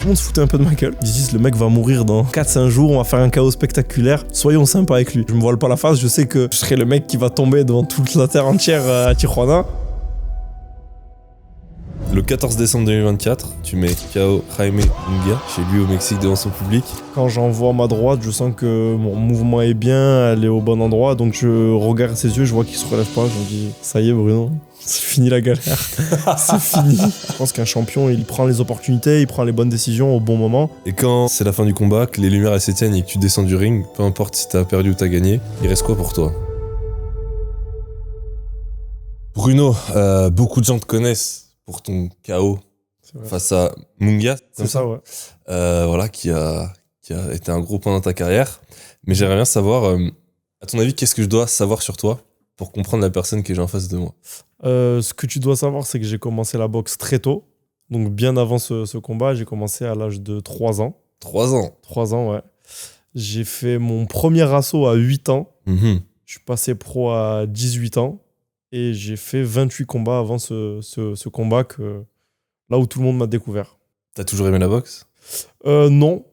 Tout le monde se foutait un peu de ma gueule. Ils disent le mec va mourir dans 4-5 jours, on va faire un chaos spectaculaire. Soyons sympas avec lui. Je me voile pas la face, je sais que je serai le mec qui va tomber devant toute la terre entière à Tijuana. Le 14 décembre 2024, tu mets KO Jaime Munguia chez lui au Mexique devant son public. Quand j'envoie ma droite, je sens que mon mouvement est bien, elle est au bon endroit, donc je regarde ses yeux, je vois qu'il se relève pas, je me dis ça y est Bruno, c'est fini la galère, c'est fini. Je pense qu'un champion, il prend les opportunités, il prend les bonnes décisions au bon moment. Et quand c'est la fin du combat, que les lumières elles s'éteignent et que tu descends du ring, peu importe si t'as perdu ou t'as gagné, il reste quoi pour toi? Bruno, beaucoup de gens te connaissent pour ton KO face à Munguia, C'est ça, ouais. voilà, qui a été un gros point dans ta carrière. Mais j'aimerais bien savoir, à ton avis, qu'est-ce que je dois savoir sur toi pour comprendre la personne que j'ai en face de moi? Ce que tu dois savoir, c'est que j'ai commencé la boxe très tôt. Donc bien avant ce combat, j'ai commencé à l'âge de 3 ans. 3 ans. 3 ans, ouais. J'ai fait mon premier assaut à 8 ans. Je suis passé pro à 18 ans. Et j'ai fait 28 combats avant ce combat là où tout le monde m'a découvert. T'as toujours aimé la boxe? Non.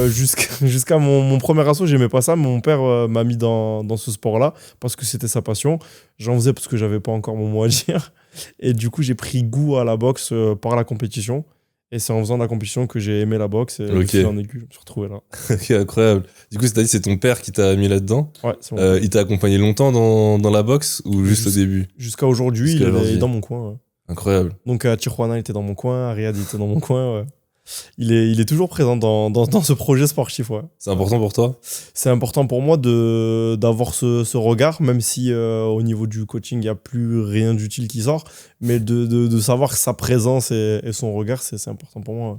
Jusqu'à mon premier assaut, j'aimais pas ça. Mais mon père m'a mis dans ce sport-là parce que c'était sa passion. J'en faisais parce que j'avais pas encore mon mot à dire. Et du coup, j'ai pris goût à la boxe par la compétition. Et c'est en faisant de la compétition que j'ai aimé la boxe. Et de fil en aiguille, je me suis retrouvé là. Ok, incroyable. Du coup, c'est-à-dire c'est ton père qui t'a mis là-dedans? Ouais, c'est bon. Il t'a accompagné longtemps dans la boxe ou juste au début? Jusqu'à aujourd'hui, il est dans mon coin. Ouais. Incroyable. Donc à Tijuana, il était dans mon coin. À Riyad, il était dans mon coin. Ouais. Il est toujours présent dans ce projet sportif. Ouais. C'est important pour toi? C'est important pour moi d'avoir ce regard, même si au niveau du coaching, il n'y a plus rien d'utile qui sort. Mais de savoir que sa présence et son regard, c'est important pour moi.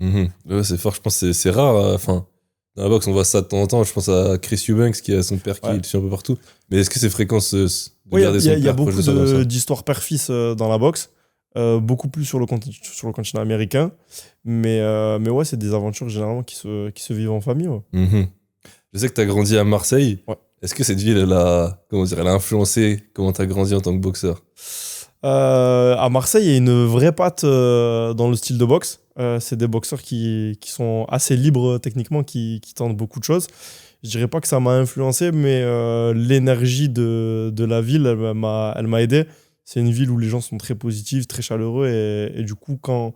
Ouais, c'est fort, je pense que c'est rare. Enfin, dans la boxe, on voit ça de temps en temps. Je pense à Chris Eubanks qui a son père qui le suit un peu partout. Mais est-ce que c'est fréquent de garder son père? Il y a beaucoup d'histoires père-fils dans la boxe. Beaucoup plus sur le continent américain, mais ouais, c'est des aventures généralement qui se vivent en famille. Ouais. Je sais que tu as grandi à Marseille. Ouais. Est-ce que cette ville, elle a influencé comment tu as grandi en tant que boxeur? À Marseille, il y a une vraie patte dans le style de boxe. C'est des boxeurs qui sont assez libres techniquement, qui tentent beaucoup de choses. Je dirais pas que ça m'a influencé, mais l'énergie de la ville, elle m'a aidé. C'est une ville où les gens sont très positifs, très chaleureux et du coup, quand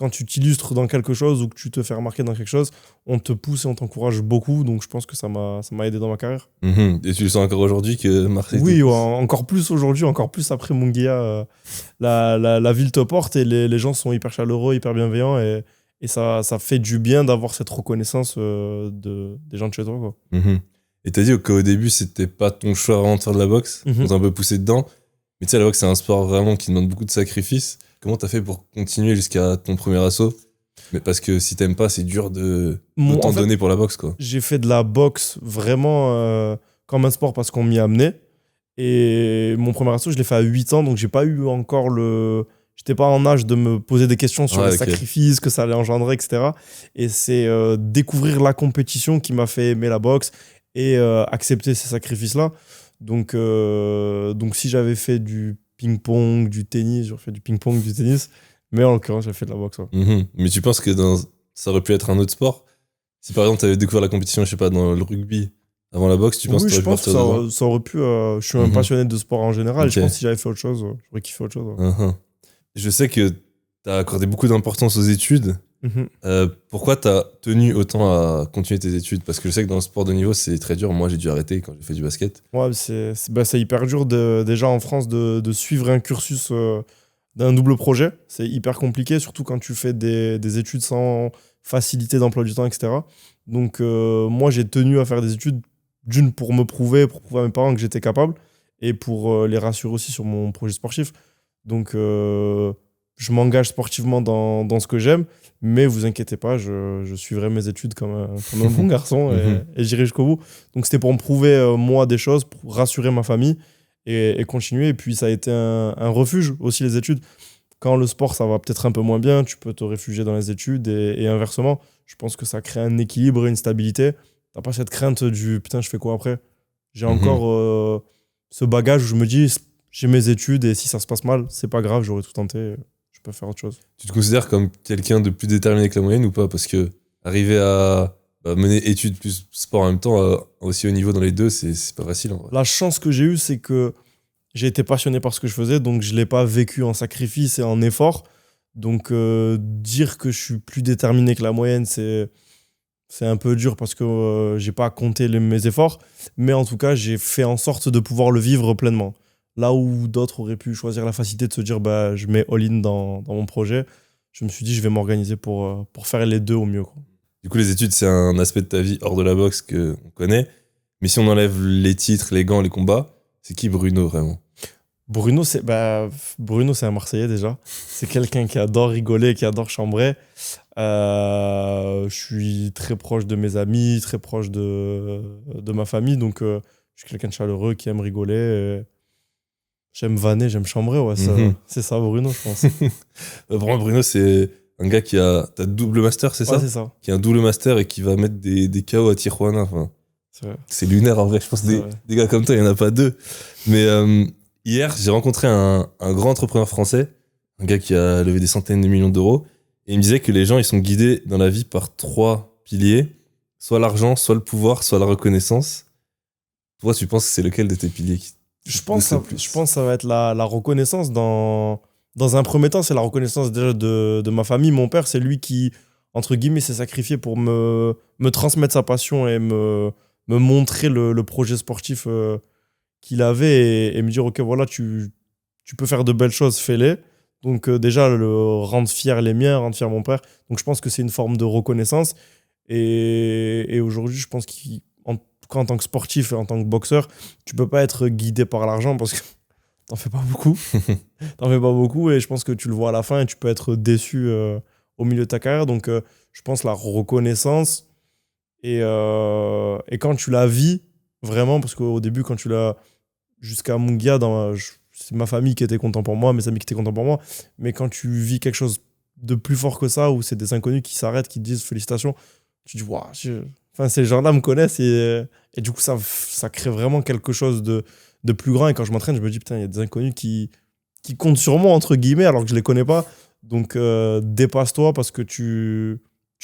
tu t'illustres dans quelque chose ou que tu te fais remarquer dans quelque chose, on te pousse et on t'encourage beaucoup. Donc, je pense que ça m'a aidé dans ma carrière. Et tu le sens encore aujourd'hui que Marseille? Oui, ouais, encore plus aujourd'hui, encore plus après Munguia. La ville te porte et les gens sont hyper chaleureux, hyper bienveillants et ça fait du bien d'avoir cette reconnaissance des gens de chez toi. Quoi. Et t'as dit qu'au début, c'était pas ton choix vraiment de faire de la boxe. On t'a un peu poussé dedans. Mais tu sais, la boxe, c'est un sport vraiment qui demande beaucoup de sacrifices. Comment t'as fait pour continuer jusqu'à ton premier assaut? Mais parce que si t'aimes pas, c'est dur de t'en donner pour la boxe, quoi. J'ai fait de la boxe vraiment comme un sport parce qu'on m'y a amené. Et mon premier assaut, je l'ai fait à 8 ans, donc j'ai pas eu encore j'étais pas en âge de me poser des questions sur les sacrifices que ça allait engendrer, etc. Et c'est découvrir la compétition qui m'a fait aimer la boxe et accepter ces sacrifices-là. Donc si j'avais fait du ping-pong, du tennis, j'aurais fait du ping-pong, du tennis. Mais en l'occurrence, j'ai fait de la boxe. Ouais. Mais tu penses que ça aurait pu être un autre sport? Si par exemple, tu avais découvert la compétition, je sais pas, dans le rugby avant la boxe, tu penses que tu aurais pu partir dedans? Ça aurait pu. Je suis un passionné de sport en général. Je pense que si j'avais fait autre chose, j'aurais kiffé autre chose. Ouais. Je sais que tu as accordé beaucoup d'importance aux études. Pourquoi tu as tenu autant à continuer tes études? Parce que je sais que dans le sport de niveau, c'est très dur. Moi, j'ai dû arrêter quand j'ai fait du basket. Ouais, c'est hyper dur déjà en France de suivre un cursus d'un double projet. C'est hyper compliqué, surtout quand tu fais des études sans facilité d'emploi du temps, etc. Donc, moi, j'ai tenu à faire des études, d'une pour me prouver, pour prouver à mes parents que j'étais capable, et pour les rassurer aussi sur mon projet sportif. Donc, je m'engage sportivement dans ce que j'aime, mais vous inquiétez pas, je suivrai mes études comme un bon garçon et j'irai jusqu'au bout. Donc c'était pour me prouver moi des choses, pour rassurer ma famille et continuer. Et puis ça a été un refuge aussi, les études. Quand le sport ça va peut-être un peu moins bien, tu peux te réfugier dans les études et inversement. Je pense que ça crée un équilibre et une stabilité. T'as pas cette crainte du putain, je fais quoi après? J'ai encore ce bagage où je me dis j'ai mes études et si ça se passe mal, c'est pas grave, j'aurais tout tenté. Je peux faire autre chose. Tu te considères comme quelqu'un de plus déterminé que la moyenne ou pas? Parce que arriver à mener études plus sport en même temps, aussi haut niveau dans les deux, c'est pas facile en vrai. La chance que j'ai eue, c'est que j'ai été passionné par ce que je faisais, donc je ne l'ai pas vécu en sacrifice et en effort. Donc dire que je suis plus déterminé que la moyenne, c'est un peu dur parce que j'ai pas compté mes efforts. Mais en tout cas, j'ai fait en sorte de pouvoir le vivre pleinement. Là où d'autres auraient pu choisir la facilité de se dire bah, je mets all-in dans mon projet, je me suis dit je vais m'organiser pour faire les deux au mieux, quoi. Du coup, les études, c'est un aspect de ta vie hors de la boxe qu'on connaît. Mais si on enlève les titres, les gants, les combats, c'est qui Bruno vraiment? Bruno, c'est un Marseillais déjà. C'est quelqu'un qui adore rigoler, qui adore chambrer. Je suis très proche de mes amis, très proche de ma famille. Donc, je suis quelqu'un de chaleureux qui aime rigoler. J'aime vanner, j'aime chambrer. Ouais, c'est ça, Bruno, je pense. Vraiment, Bruno, c'est un gars qui a... T'as double master, c'est ça? Ouais, c'est ça. Qui a un double master et qui va mettre des KO à Tijuana. Enfin, C'est vrai. c'est lunaire en vrai. Je pense que des gars comme toi, il n'y en a pas deux. Mais hier, j'ai rencontré un grand entrepreneur français, un gars qui a levé des centaines de millions d'euros. Et il me disait que les gens, ils sont guidés dans la vie par 3 piliers. Soit l'argent, soit le pouvoir, soit la reconnaissance. Toi, tu penses que c'est lequel de tes piliers Je pense que ça va être la reconnaissance. Dans un premier temps, c'est la reconnaissance déjà de ma famille. Mon père, c'est lui qui, entre guillemets, s'est sacrifié pour me transmettre sa passion et me montrer le projet sportif qu'il avait et me dire, OK, voilà, tu peux faire de belles choses, fais-les. Donc déjà, le rendre fier les miens, rendre fier mon père. Donc je pense que c'est une forme de reconnaissance. Et aujourd'hui, je pense qu'en tant que sportif et en tant que boxeur, tu peux pas être guidé par l'argent parce que t'en fais pas beaucoup. T'en fais pas beaucoup et je pense que tu le vois à la fin et tu peux être déçu au milieu de ta carrière. Donc je pense la reconnaissance et quand tu la vis vraiment, parce qu'au début, quand tu l'as jusqu'à Mungia, c'est ma famille qui était content pour moi, mes amis qui étaient contents pour moi. Mais quand tu vis quelque chose de plus fort que ça, où c'est des inconnus qui s'arrêtent, qui te disent félicitations, tu te dis, waouh, enfin, ces gens-là me connaissent et du coup, ça crée vraiment quelque chose de plus grand. Et quand je m'entraîne, je me dis, putain, il y a des inconnus qui comptent sur moi, entre guillemets, alors que je les connais pas. Donc, dépasse-toi parce que tu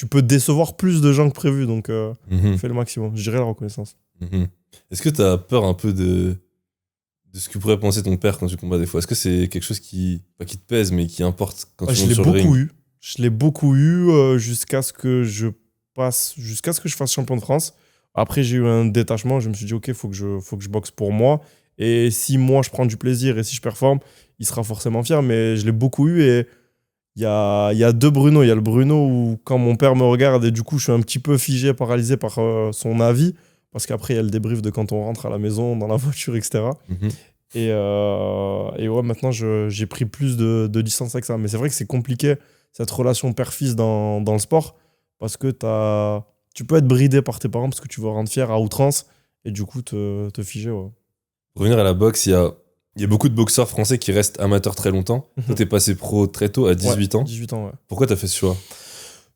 peux décevoir plus de gens que prévu. Donc, fais le maximum. Je dirais la reconnaissance. Est-ce que tu as peur un peu de ce que pourrait penser ton père quand tu combats des fois? Est-ce que c'est quelque chose pas qui te pèse, mais qui importe quand tu montes sur le ring? Je l'ai beaucoup eu jusqu'à ce que je fasse champion de France. Après, j'ai eu un détachement. Je me suis dit, OK, faut que je boxe pour moi. Et si moi, je prends du plaisir et si je performe, il sera forcément fier. Mais je l'ai beaucoup eu et il y a deux Bruno. Il y a le Bruno où, quand mon père me regarde et du coup, je suis un petit peu figé, paralysé par son avis. Parce qu'après, il y a le débrief de quand on rentre à la maison, dans la voiture, etc. Et ouais, maintenant, j'ai pris plus de distance avec ça. Mais c'est vrai que c'est compliqué, cette relation père-fils dans le sport, parce que tu peux être bridé par tes parents parce que tu veux rendre fier à outrance et du coup te figer. Ouais. Pour revenir à la boxe, il y a beaucoup de boxeurs français qui restent amateurs très longtemps. Toi, t'es passé pro très tôt, à 18 ans. 18 ans, ouais. Pourquoi t'as fait ce choix?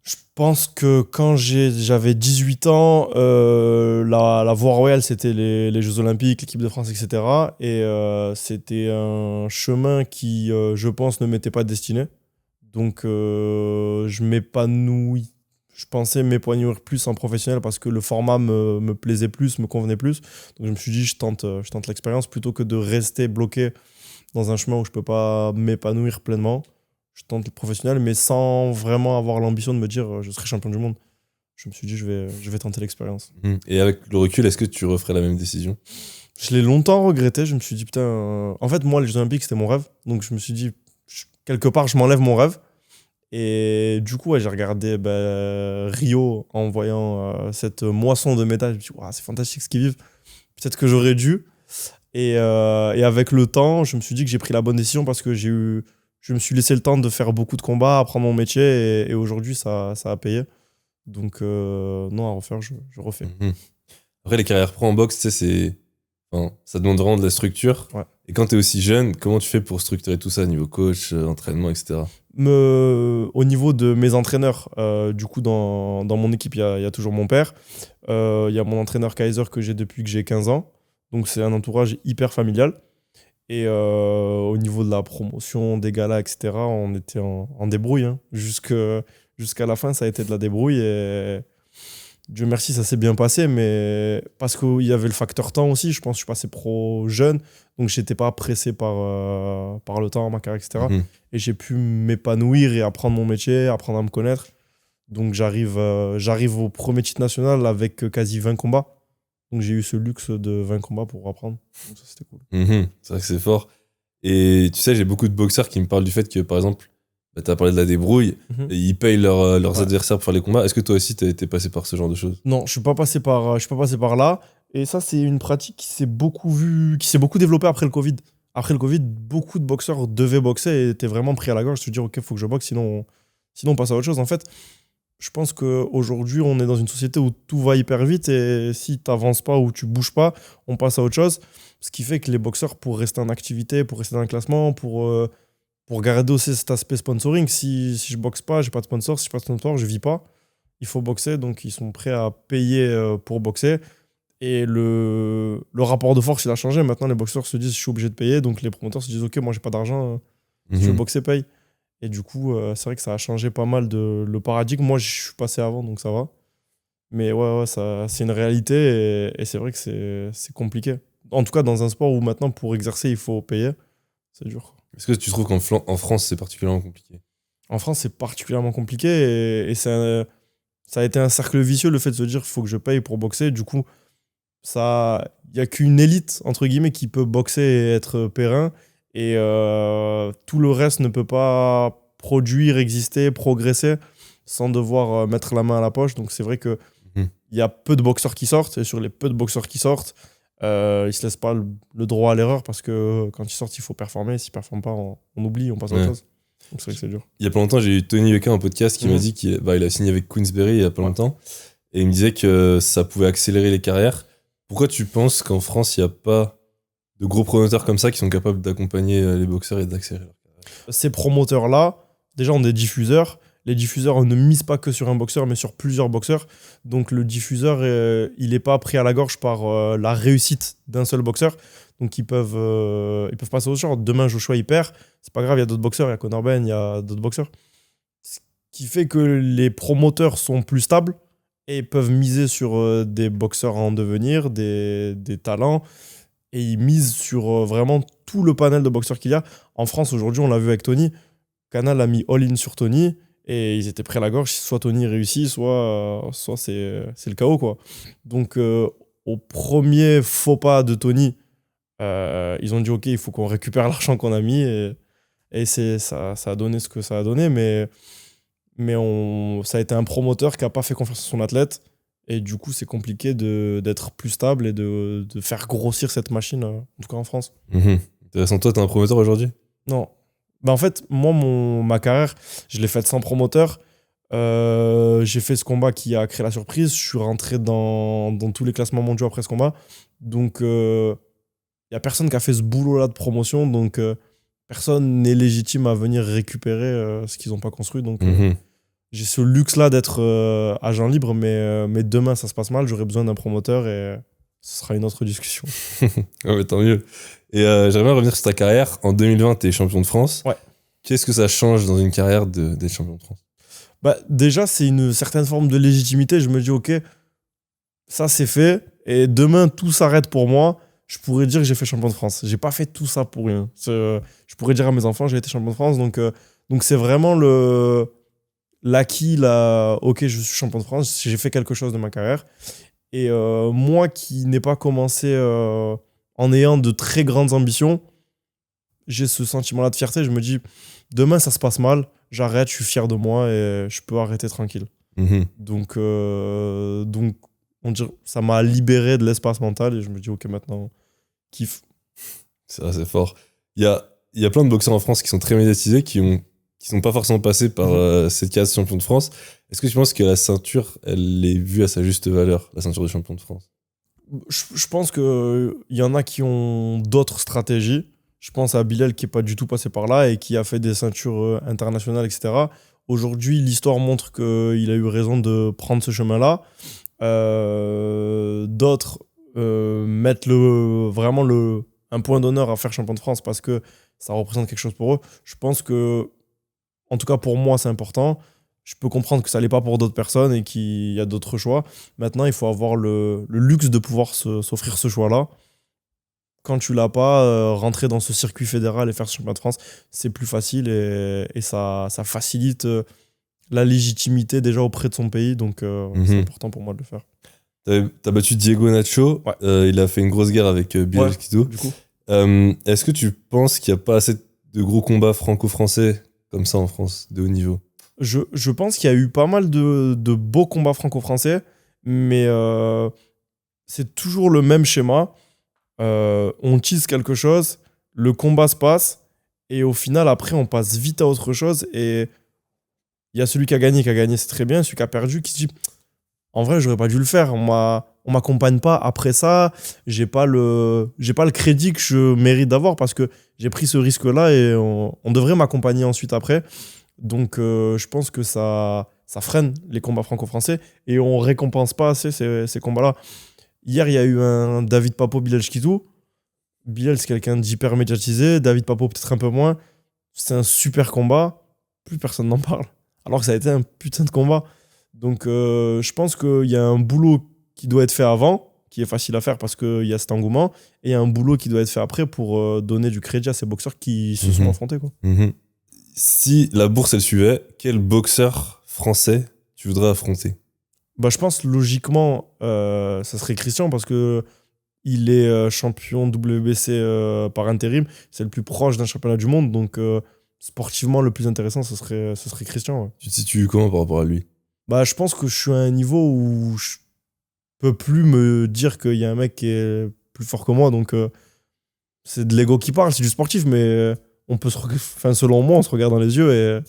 Je pense que quand j'avais 18 ans, la voie royale, c'était les Jeux Olympiques, l'équipe de France, etc. Et c'était un chemin qui, je pense, ne m'était pas destiné. Donc, je pensais m'épanouir plus en professionnel parce que le format me plaisait plus, me convenait plus. Donc, je me suis dit, je tente l'expérience plutôt que de rester bloqué dans un chemin où je ne peux pas m'épanouir pleinement. Je tente le professionnel, mais sans vraiment avoir l'ambition de me dire je serai champion du monde. Je me suis dit, je vais tenter l'expérience. Et avec le recul, est-ce que tu referais la même décision? Je l'ai longtemps regretté. Je me suis dit, putain. En fait, moi, les Jeux Olympiques, c'était mon rêve. Donc, je me suis dit, quelque part, je m'enlève mon rêve. Et du coup, ouais, j'ai regardé Rio en voyant cette moisson de médailles. Je me suis dit, wow, c'est fantastique ce qu'ils vivent. Peut-être que j'aurais dû. Et avec le temps, je me suis dit que j'ai pris la bonne décision parce que je me suis laissé le temps de faire beaucoup de combats, apprendre mon métier et aujourd'hui, ça a payé. Donc, non, à refaire, je refais. Après, les carrières pro en boxe, tu sais, ça demande vraiment de la structure. Ouais. Et quand tu es aussi jeune, comment tu fais pour structurer tout ça, niveau coach, entraînement, etc. Au niveau de mes entraîneurs, du coup, dans mon équipe, il y a toujours mon père. Il y a mon entraîneur Kaiser que j'ai depuis que j'ai 15 ans. Donc, c'est un entourage hyper familial. Et au niveau de la promotion, des galas, etc., on était en débrouille. Hein. Jusqu'à la fin, ça a été de la débrouille. Et Dieu merci, ça s'est bien passé. Mais parce qu'il y avait le facteur temps aussi. Je pense que je suis passé pro jeune. Donc, je n'étais pas pressé par le temps, ma carrière, etc. Et j'ai pu m'épanouir et apprendre mon métier, apprendre à me connaître. Donc, j'arrive au premier titre national avec quasi 20 combats. Donc, j'ai eu ce luxe de 20 combats pour apprendre. Donc, ça, c'était cool. C'est vrai que c'est fort. Et tu sais, j'ai beaucoup de boxeurs qui me parlent du fait que, par exemple, tu as parlé de la débrouille, et ils payent leurs adversaires pour faire les combats. Est-ce que toi aussi, t'es passé par ce genre de choses? Non, je suis pas passé par là. Et ça, c'est une pratique qui s'est beaucoup développée après le Covid. Après le Covid, beaucoup de boxeurs devaient boxer et étaient vraiment pris à la gorge, se dire, OK, il faut que je boxe, sinon on passe à autre chose. En fait, je pense qu'aujourd'hui, on est dans une société où tout va hyper vite et si tu n'avances pas ou tu bouges pas, on passe à autre chose. Ce qui fait que les boxeurs, pour rester en activité, pour rester dans le classement, pour garder aussi cet aspect sponsoring, si je boxe pas, j'ai pas de sponsor, si je n'ai pas de sponsor, je vis pas. Il faut boxer, donc ils sont prêts à payer pour boxer. Et le rapport de force, il a changé. Maintenant, les boxeurs se disent, je suis obligé de payer. Donc les promoteurs se disent, OK, moi, j'ai pas d'argent. Si je veux boxer, paye. Et du coup, c'est vrai que ça a changé pas mal le paradigme. Moi, je suis passé avant, donc ça va. Mais ouais, c'est une réalité et c'est vrai que c'est compliqué. En tout cas, dans un sport où maintenant, pour exercer, il faut payer, c'est dur. Est-ce que tu trouves qu'en France, c'est particulièrement compliqué? En France, c'est particulièrement compliqué et ça a été un cercle vicieux, le fait de se dire qu'il faut que je paye pour boxer. Du coup, il n'y a qu'une élite, entre guillemets, qui peut boxer et être périn. Et tout le reste ne peut pas produire, exister, progresser sans devoir mettre la main à la poche. Donc c'est vrai qu'il y a peu de boxeurs qui sortent. Et sur les peu de boxeurs qui sortent, ils ne se laissent pas le droit à l'erreur parce que quand ils sortent, il faut performer. S'ils ne performent pas, on oublie, on passe à autre chose. Donc c'est vrai que c'est dur. Il y a pas longtemps, j'ai eu Tony Yoka en podcast qui m'a dit qu'il a signé avec Queensberry il y a pas longtemps. Et il me disait que ça pouvait accélérer les carrières. Pourquoi tu penses qu'en France, il n'y a pas de gros promoteurs comme ça qui sont capables d'accompagner les boxeurs et d'accélérer leur carrière? Ces promoteurs-là, déjà, ont des diffuseurs. Les diffuseurs ne misent pas que sur un boxeur, mais sur plusieurs boxeurs. Donc le diffuseur, il n'est pas pris à la gorge par la réussite d'un seul boxeur. Donc ils peuvent passer au genre. Demain, Joshua, il perd. C'est pas grave, il y a d'autres boxeurs. Il y a Conor Ben, il y a d'autres boxeurs. Ce qui fait que les promoteurs sont plus stables et peuvent miser sur des boxeurs en devenir, des talents. Et ils misent sur vraiment tout le panel de boxeurs qu'il y a. En France, aujourd'hui, on l'a vu avec Tony. Canal a mis all-in sur Tony et ils étaient prêts à la gorge. Soit Tony réussit, soit c'est le chaos, quoi. Donc, au premier faux pas de Tony, ils ont dit OK, il faut qu'on récupère l'argent qu'on a mis. Et ça a donné ce que ça a donné. Mais ça a été un promoteur qui n'a pas fait confiance à son athlète. Et du coup, c'est compliqué d'être plus stable et de faire grossir cette machine, en tout cas en France. Intéressant. Toi, t'es un promoteur aujourd'hui? Non. Bah en fait, moi, ma carrière, je l'ai faite sans promoteur. J'ai fait ce combat qui a créé la surprise. Je suis rentré dans tous les classements mondiaux après ce combat. Donc, il n'y a personne qui a fait ce boulot-là de promotion. Donc, personne n'est légitime à venir récupérer ce qu'ils n'ont pas construit. Donc, j'ai ce luxe-là d'être agent libre. Mais demain, ça se passe mal. J'aurai besoin d'un promoteur et ce sera une autre discussion. Ouais, mais tant mieux. Et j'aimerais bien revenir sur ta carrière. En 2020, tu es champion de France. Ouais. Qu'est-ce que ça change dans une carrière d'être champion de France? Bah, déjà, c'est une certaine forme de légitimité. Je me dis, OK, ça c'est fait. Et demain, tout s'arrête pour moi. Je pourrais dire que j'ai fait champion de France. J'ai pas fait tout ça pour rien. Je pourrais dire à mes enfants, j'ai été champion de France. Donc c'est vraiment l'acquis, là. OK, je suis champion de France. J'ai fait quelque chose de ma carrière. Et moi qui n'ai pas commencé en ayant de très grandes ambitions, j'ai ce sentiment-là de fierté. Je me dis, demain, ça se passe mal. J'arrête, je suis fier de moi et je peux arrêter tranquille. Donc, on dirait, ça m'a libéré de l'espace mental et je me dis, OK, maintenant, kiffe. C'est fort. Il y a plein de boxeurs en France qui sont très médiatisés, qui sont pas forcément passés par cette case champion de France. Est-ce que tu penses que la ceinture, elle est vue à sa juste valeur, la ceinture de champion de France? Je pense qu'il y en a qui ont d'autres stratégies. Je pense à Bilal qui n'est pas du tout passé par là et qui a fait des ceintures internationales, etc. Aujourd'hui, l'histoire montre qu'il a eu raison de prendre ce chemin-là. D'autres mettent vraiment un point d'honneur à faire champion de France parce que ça représente quelque chose pour eux. Je pense que, en tout cas pour moi, c'est important. Je peux comprendre que ça l'est pas pour d'autres personnes et qu'il y a d'autres choix. Maintenant, il faut avoir le luxe de pouvoir s'offrir ce choix-là. Quand tu l'as pas, rentrer dans ce circuit fédéral et faire ce championnat de France, c'est plus facile et ça facilite la légitimité déjà auprès de son pays. Donc, c'est important pour moi de le faire. T'as battu Diego Nacho. Ouais. Il a fait une grosse guerre avec Bilal Skito. Du coup. Est-ce que tu penses qu'il n'y a pas assez de gros combats franco-français comme ça en France, de haut niveau? Je pense qu'il y a eu pas mal de beaux combats franco-français, mais c'est toujours le même schéma. On tease quelque chose, le combat se passe, et au final, après, on passe vite à autre chose. Et il y a celui qui a gagné, c'est très bien. Celui qui a perdu, qui se dit en vrai, j'aurais pas dû le faire. On m'accompagne pas après ça. J'ai pas le crédit que je mérite d'avoir parce que j'ai pris ce risque-là et on devrait m'accompagner ensuite après. Donc, je pense que ça freine les combats franco-français et on récompense pas assez ces combats-là. Hier, il y a eu un David Papo, Bilal Shkitou. Bilal, c'est quelqu'un d'hyper médiatisé. David Papo, peut-être un peu moins. C'est un super combat. Plus personne n'en parle. Alors que ça a été un putain de combat. Donc, je pense qu'il y a un boulot qui doit être fait avant, qui est facile à faire parce qu'il y a cet engouement. Et il y a un boulot qui doit être fait après pour donner du crédit à ces boxeurs qui se sont affrontés, quoi. Si la bourse, elle suivait, quel boxeur français tu voudrais affronter? Bah, je pense logiquement, ça serait Christian parce que il est champion WBC par intérim. C'est le plus proche d'un championnat du monde. Donc, sportivement, le plus intéressant, ce serait Christian. Ouais. Tu te situes comment par rapport à lui? Bah, je pense que je suis à un niveau où je peux plus me dire qu'il y a un mec qui est plus fort que moi. Donc, c'est de l'ego qui parle, c'est du sportif. Mais on peut selon moi, on se regarde dans les yeux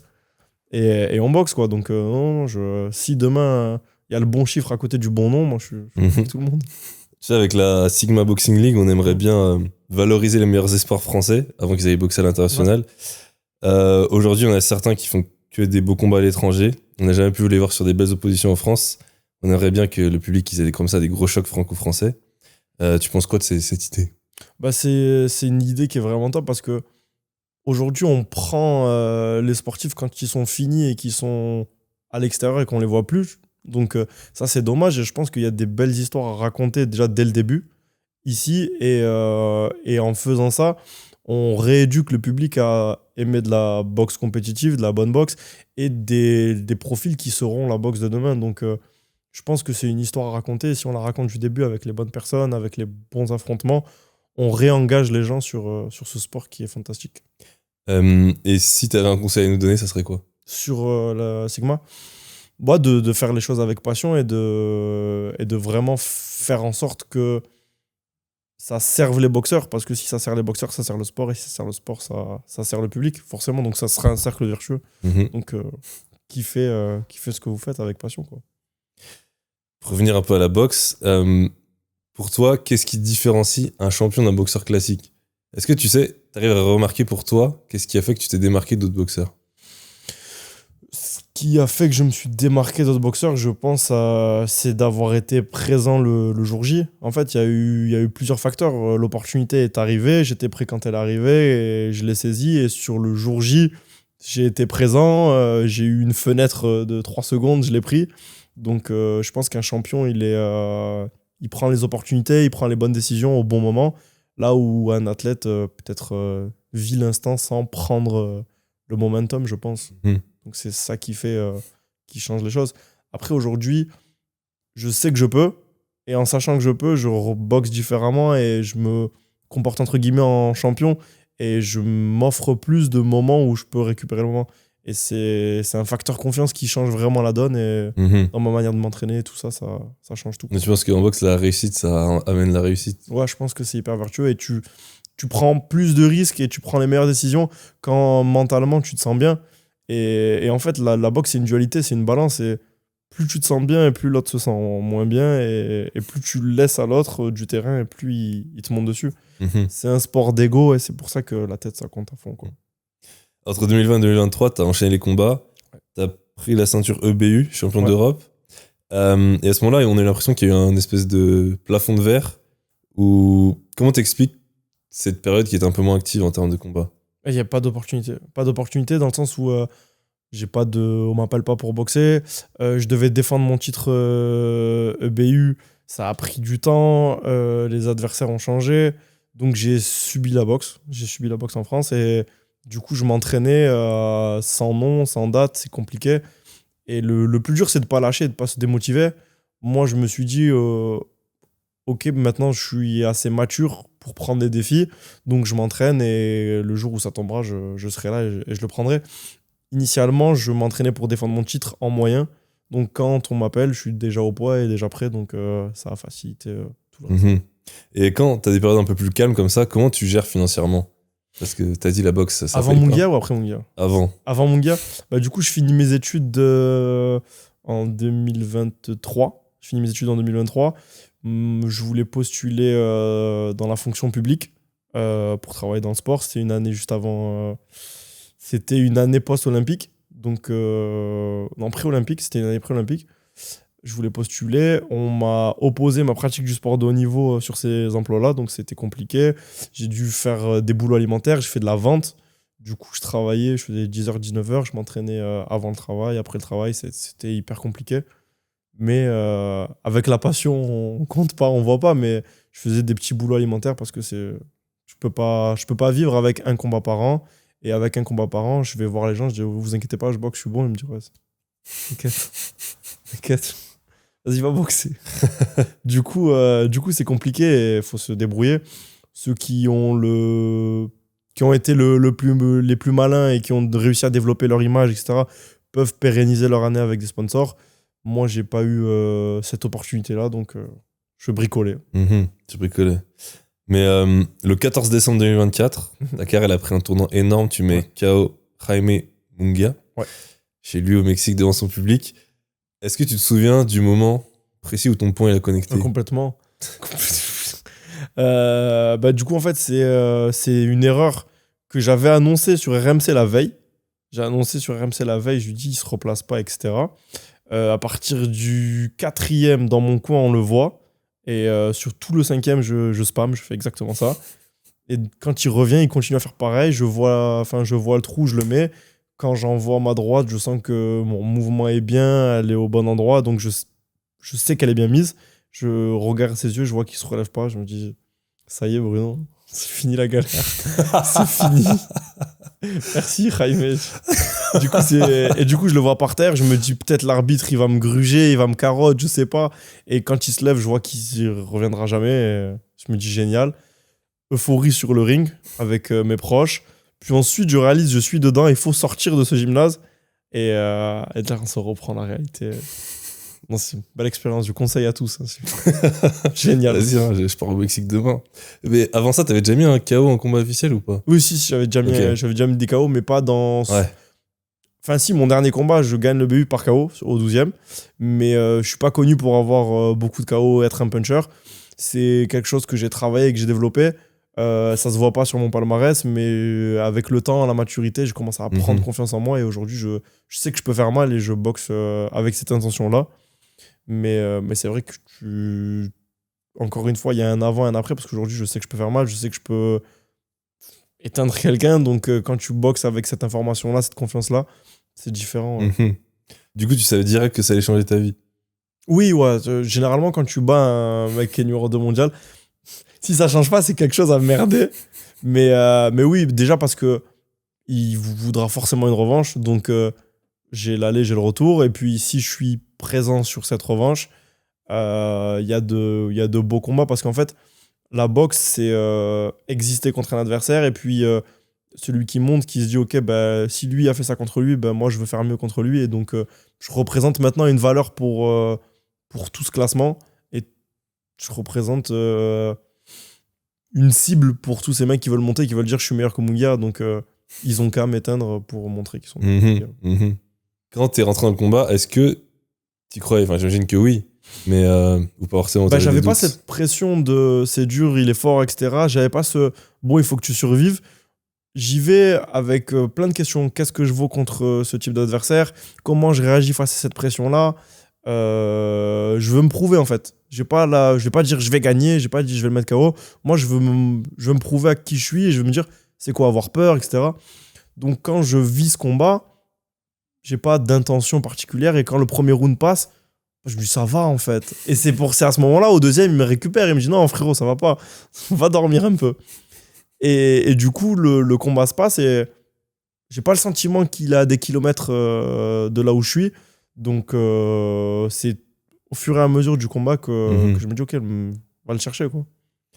et on boxe, quoi. Donc, non, si demain il y a le bon chiffre à côté du bon nom, moi je suis avec tout le monde. Tu sais, avec la Sigma Boxing League, on aimerait bien valoriser les meilleurs espoirs français avant qu'ils aillent boxer à l'international. Ouais. Aujourd'hui, on a certains qui font que des beaux combats à l'étranger. On n'a jamais pu les voir sur des belles oppositions en France. On aimerait bien que le public ait comme ça des gros chocs franco-français. Tu penses quoi de cette idée? Bah, c'est une idée qui est vraiment top parce que aujourd'hui, on prend les sportifs quand ils sont finis et qu'ils sont à l'extérieur et qu'on les voit plus. Donc ça, c'est dommage et je pense qu'il y a des belles histoires à raconter déjà dès le début ici. Et en faisant ça, on rééduque le public à aimer de la boxe compétitive, de la bonne boxe et des profils qui seront la boxe de demain. Donc je pense que c'est une histoire à raconter. Et si on la raconte du début avec les bonnes personnes, avec les bons affrontements, on réengage les gens sur ce sport qui est fantastique. Et si tu avais un conseil à nous donner, ça serait quoi? Sur la Sigma, bah, de faire les choses avec passion et de vraiment faire en sorte que ça serve les boxeurs. Parce que si ça sert les boxeurs, ça sert le sport. Et si ça sert le sport, ça sert le public, forcément. Donc ça sera un cercle vertueux. Donc kiffez ce que vous faites avec passion, quoi. Pour revenir un peu à la boxe, pour toi, qu'est-ce qui différencie un champion d'un boxeur classique? Est-ce que tu sais, tu arrives à remarquer pour toi, qu'est-ce qui a fait que tu t'es démarqué d'autres boxeurs? Ce qui a fait que je me suis démarqué d'autres boxeurs, je pense, c'est d'avoir été présent le jour J. En fait, il y a eu plusieurs facteurs. L'opportunité est arrivée, j'étais prêt quand elle arrivait et je l'ai saisie. Et sur le jour J, j'ai été présent, j'ai eu une fenêtre de 3 secondes, je l'ai pris. Donc, je pense qu'un champion, il prend les opportunités, il prend les bonnes décisions au bon moment. Là où un athlète peut-être vit l'instant sans prendre le momentum, je pense. Donc c'est ça qui fait, qui change les choses. Après, aujourd'hui, je sais que je peux. Et en sachant que je peux, je boxe différemment et je me comporte entre guillemets en champion. Et je m'offre plus de moments où je peux récupérer le moment. Et c'est un facteur confiance qui change vraiment la donne. Et dans ma manière de m'entraîner, tout ça, ça change tout. Mais tu penses qu'en boxe, la réussite, ça amène la réussite? Ouais, je pense que c'est hyper vertueux. Et tu prends plus de risques et tu prends les meilleures décisions quand mentalement tu te sens bien. Et en fait, la boxe, c'est une dualité, c'est une balance. Et plus tu te sens bien et plus l'autre se sent moins bien. Et plus tu laisses à l'autre du terrain et plus il te monte dessus. C'est un sport d'ego et c'est pour ça que la tête, ça compte à fond, quoi. Entre 2020 et 2023, tu as enchaîné les combats. Tu as pris la ceinture EBU, champion d'Europe. Et à ce moment-là, on a eu l'impression qu'il y a eu un espèce de plafond de verre. Comment t'expliques cette période qui est un peu moins active en termes de combat? Il n'y a pas d'opportunité. Pas d'opportunité dans le sens où on m'appelle pas pour boxer. Je devais défendre mon titre EBU. Ça a pris du temps. Les adversaires ont changé. Donc j'ai subi la boxe. J'ai subi la boxe en France. Et du coup, je m'entraînais sans nom, sans date. C'est compliqué. Et le plus dur, c'est de ne pas lâcher, de ne pas se démotiver. Moi, je me suis dit, ok, maintenant, je suis assez mature pour prendre des défis. Donc, je m'entraîne et le jour où ça tombera, je serai là et je le prendrai. Initialement, je m'entraînais pour défendre mon titre en moyen. Donc, quand on m'appelle, je suis déjà au poids et déjà prêt. Donc, ça a facilité tout le reste. Et quand tu as des périodes un peu plus calmes comme ça, comment tu gères financièrement? Parce que tu as dit la boxe, ça avant Mungia ou après Mungia? Avant Mungia. Du coup, je finis mes études en 2023. Je finis mes études en 2023. Je voulais postuler dans la fonction publique pour travailler dans le sport. C'était une année juste avant. C'était une année post-olympique. Donc, non, pré-olympique. C'était une année pré-olympique. Je voulais postuler. On m'a opposé ma pratique du sport de haut niveau sur ces emplois-là. Donc, c'était compliqué. J'ai dû faire des boulots alimentaires. J'ai fait de la vente. Du coup, je travaillais. Je faisais 10h, 19h. Je m'entraînais avant le travail. Après le travail, c'était hyper compliqué. Mais avec la passion, on compte pas, on voit pas. Mais je faisais des petits boulots alimentaires parce que je peux pas vivre avec un combat par an. Et avec un combat par an, je vais voir les gens, je dis, vous inquiétez pas, je boxe, je suis bon. Ils me disent, ouais, t'inquiète. Vas-y, va boxer. du coup, c'est compliqué et il faut se débrouiller. Ceux qui ont été les plus malins et qui ont réussi à développer leur image, etc., peuvent pérenniser leur année avec des sponsors. Moi, j'ai pas eu cette opportunité-là, donc je bricolais. Tu bricolais. Mais le 14 décembre 2024, Dakar, elle a pris un tournant énorme. Tu mets KO Jaime Mungia chez lui au Mexique devant son public. Est-ce que tu te souviens du moment précis où ton poing il a connecté? Complètement. Du coup, en fait, c'est une erreur que j'avais annoncée sur RMC la veille. J'ai annoncé sur RMC la veille, je lui dis, il se replace pas, etc. À partir du 4e, dans mon coin, on le voit. Et sur tout le 5e, je spam, je fais exactement ça. Et quand il revient, il continue à faire pareil. Je vois le trou, je le mets. Quand j'envoie ma droite, je sens que mon mouvement est bien, elle est au bon endroit. Donc je sais qu'elle est bien mise. Je regarde ses yeux, je vois qu'il se relève pas. Je me dis, ça y est, Bruno, c'est fini la galère. C'est fini. Merci, Jaime. Du coup, je le vois par terre. Je me dis, peut-être l'arbitre, il va me gruger, il va me carotte, je sais pas. Et quand il se lève, je vois qu'il ne reviendra jamais. Et je me dis, génial. Euphorie sur le ring avec mes proches. Puis ensuite, je réalise, je suis dedans, il faut sortir de ce gymnase. Et là, on se reprend la réalité. Non, c'est une belle expérience, je conseille à tous. Génial. Vas-y, je pars au Mexique demain. Mais avant ça, t'avais déjà mis un KO en combat officiel ou pas? Oui, si, j'avais déjà mis des KO, mais pas dans... Ouais. Enfin, si, mon dernier combat, je gagne le BU par KO au 12e. Mais je suis pas connu pour avoir beaucoup de KO, être un puncher. C'est quelque chose que j'ai travaillé et que j'ai développé. Ça se voit pas sur mon palmarès, mais avec le temps, la maturité, je commence à prendre confiance en moi. Et aujourd'hui, je sais que je peux faire mal et je boxe avec cette intention-là. Mais c'est vrai que encore une fois, il y a un avant et un après, parce qu'aujourd'hui, je sais que je peux faire mal, je sais que je peux éteindre quelqu'un. Donc, quand tu boxes avec cette information-là, cette confiance-là, c'est différent. Du coup, tu savais direct que ça allait changer ta vie? Oui, ouais. Généralement, quand tu bats un mec qui est numéro 2 mondial, si ça change pas, c'est quelque chose à merder. Mais oui, déjà parce que il voudra forcément une revanche. Donc, j'ai l'aller, j'ai le retour. Et puis, si je suis présent sur cette revanche, il y a de beaux combats. Parce qu'en fait, la boxe, c'est exister contre un adversaire. Et puis, celui qui monte, qui se dit, OK, si lui a fait ça contre lui, moi, je veux faire mieux contre lui. Et donc, je représente maintenant une valeur pour tout ce classement. Et je représente une cible pour tous ces mecs qui veulent monter, qui veulent dire, je suis meilleur que Mungia. Donc, ils ont qu'à m'éteindre pour montrer qu'ils sont meilleurs. Quand t'es rentré dans le combat, est-ce que t'y croyais? Enfin, j'imagine que oui, mais ou pas forcément. J'avais pas cette pression de c'est dur, il est fort, etc. J'avais pas ce bon, il faut que tu survives. J'y vais avec plein de questions. Qu'est-ce que je vaux contre ce type d'adversaire? Comment je réagis face à cette pression-là? Je je veux me prouver, en fait. Je vais pas dire je vais gagner, j'ai pas dit je vais le mettre KO. Moi, je veux me prouver à qui je suis et je veux me dire c'est quoi avoir peur, etc. Donc, quand je vis ce combat, j'ai pas d'intention particulière et quand le premier round passe, je me dis ça va, en fait. Et c'est à ce moment-là, au deuxième, il me récupère. Il me dit non, frérot, ça va pas. Va dormir un peu. Et du coup, le combat se passe et j'ai pas le sentiment qu'il est à des kilomètres de là où je suis. Donc, c'est au fur et à mesure du combat que je me dis, ok, on va le chercher, quoi.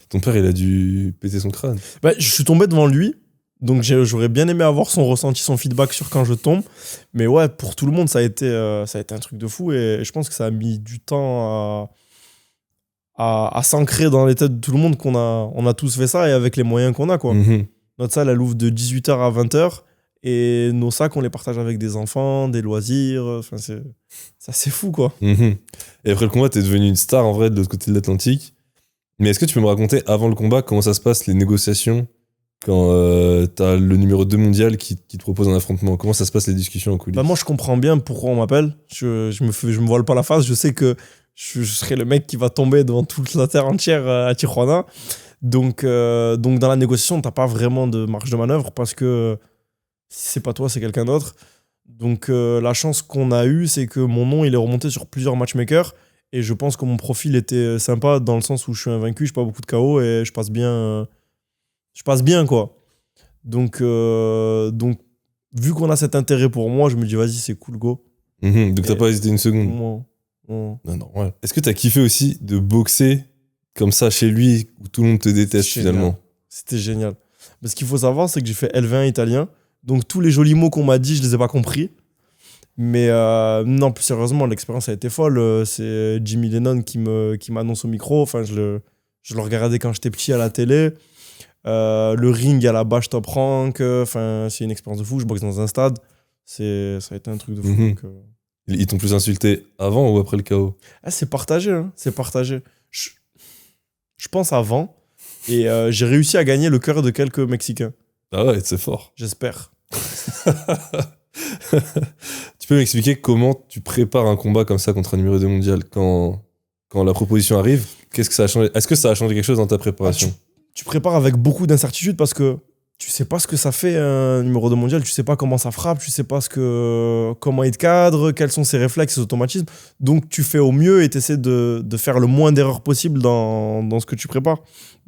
Ton père, il a dû péter son crâne. Bah, je suis tombé devant lui. Donc, j'aurais bien aimé avoir son ressenti, son feedback sur quand je tombe. Mais ouais, pour tout le monde, ça a été un truc de fou. Et je pense que ça a mis du temps à s'ancrer dans les têtes de tout le monde on a tous fait ça et avec les moyens qu'on a, quoi. Notre salle, elle ouvre de 18h à 20h et nos sacs, on les partage avec des enfants, des loisirs. Enfin, c'est assez fou, quoi. Et après le combat, t'es devenu une star en vrai de l'autre côté de l'Atlantique. Mais est-ce que tu peux me raconter avant le combat comment ça se passe, les négociations, quand t'as le numéro 2 mondial qui te propose un affrontement? Comment ça se passe les discussions en coulisses? Bah, moi, je comprends bien pourquoi on m'appelle. Je me voile pas la face. Je sais que je serai le mec qui va tomber devant toute la terre entière à Tijuana. Donc dans la négociation, t'as pas vraiment de marge de manœuvre parce que si c'est pas toi, c'est quelqu'un d'autre. Donc la chance qu'on a eue, c'est que mon nom, il est remonté sur plusieurs matchmakers et je pense que mon profil était sympa dans le sens où je suis invaincu, j'ai pas beaucoup de KO et je passe bien, quoi. Donc vu qu'on a cet intérêt pour moi, je me dis vas-y, c'est cool, go. Donc t'as pas hésité une seconde? Non. Non, ouais. Est-ce que t'as kiffé aussi de boxer comme ça chez lui où tout le monde te déteste finalement? C'était génial. Mais ce qu'il faut savoir, c'est que j'ai fait L20 italien. Donc tous les jolis mots qu'on m'a dit, je les ai pas compris. Mais non, plus sérieusement, l'expérience a été folle. C'est Jimmy Lennon qui m'annonce au micro. Enfin, je le regardais quand j'étais petit à la télé. Le ring à la bâche top rank. Enfin, c'est une expérience de fou. Je boxe dans un stade. Ça a été un truc de fou. Donc, ils t'ont plus insulté avant ou après le KO? c'est partagé, hein. C'est partagé. Je pense avant. Et j'ai réussi à gagner le cœur de quelques Mexicains. Ah ouais, c'est fort. J'espère. Tu peux m'expliquer comment tu prépares un combat comme ça contre un numéro 2 mondial quand la proposition arrive? Qu'est-ce que ça a changé? Est-ce que ça a changé quelque chose dans ta préparation? Tu prépares avec beaucoup d'incertitude parce que tu sais pas ce que ça fait un numéro 2 mondial, tu sais pas comment ça frappe, tu sais pas comment il te cadre, quels sont ses réflexes, ses automatismes. Donc tu fais au mieux et tu essaies de faire le moins d'erreurs possible dans ce que tu prépares.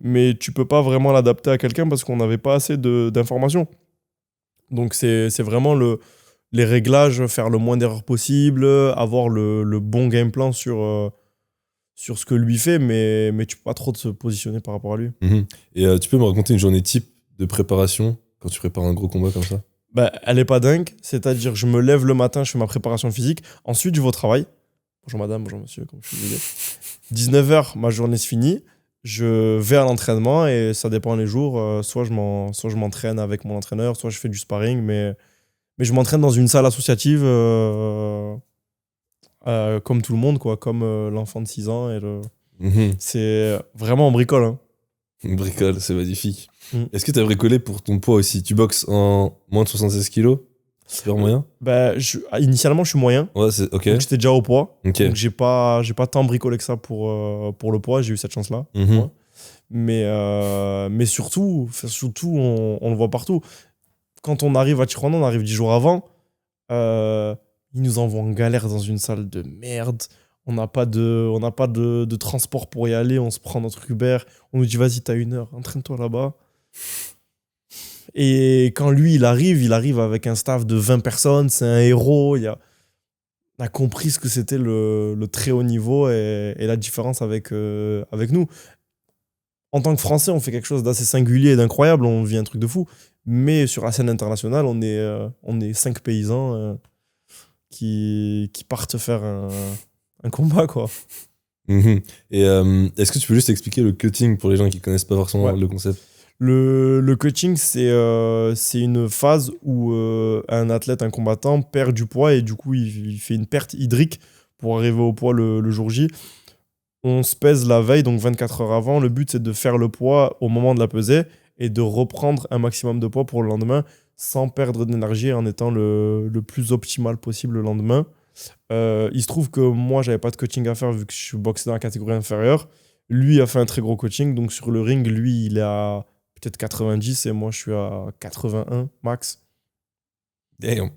Mais tu peux pas vraiment l'adapter à quelqu'un parce qu'on n'avait pas assez d'informations. Donc c'est vraiment les réglages, faire le moins d'erreurs possible, avoir le bon game plan sur ce que lui fait, mais tu peux pas trop te positionner par rapport à lui. Et tu peux me raconter une journée type de préparation quand tu prépares un gros combat comme ça? Bah, elle est pas dingue, c'est-à-dire je me lève le matin, je fais ma préparation physique, ensuite je vais au travail. Bonjour madame, bonjour monsieur, comme je disais. 19h, ma journée se finit, je vais à l'entraînement et ça dépend les jours, soit je m'entraîne avec mon entraîneur, soit je fais du sparring, mais je m'entraîne dans une salle associative comme tout le monde, quoi, comme l'enfant de 6 ans. C'est vraiment en bricole. Hein. Une bricole, c'est magnifique. Est-ce que tu as bricolé pour ton poids aussi? Tu boxes en moins de 76 kilos? Super moyen? Bah, initialement, je suis moyen. Ouais, c'est ok. Donc, j'étais déjà au poids. Okay. Donc, j'ai pas tant bricolé que ça pour le poids. J'ai eu cette chance-là. Mais surtout on le voit partout. Quand on arrive à Tijuana, on arrive 10 jours avant. Ils nous envoient en galère dans une salle de merde. On n'a pas de transport pour y aller. On se prend notre Uber. On nous dit, vas-y, t'as 1 heure. Entraîne-toi là-bas. Et quand lui, il arrive avec un staff de 20 personnes. C'est un héros. On a compris ce que c'était le très haut niveau et la différence avec nous. En tant que Français, on fait quelque chose d'assez singulier et d'incroyable. On vit un truc de fou. Mais sur la scène internationale, on est 5 paysans qui partent faire un combat, quoi. Et est-ce que tu peux juste expliquer le cutting pour les gens qui connaissent pas forcément le concept? Le cutting, c'est une phase où un athlète, un combattant, perd du poids et du coup, il fait une perte hydrique pour arriver au poids le jour J. On se pèse la veille, donc 24 heures avant. Le but, c'est de faire le poids au moment de la pesée et de reprendre un maximum de poids pour le lendemain sans perdre d'énergie et en étant le plus optimal possible le lendemain. Il se trouve que moi, j'avais pas de coaching à faire vu que je boxais dans la catégorie inférieure. Lui a fait un très gros coaching. Donc, sur le ring, lui, il est à peut-être 90 et moi, je suis à 81 max. Damn.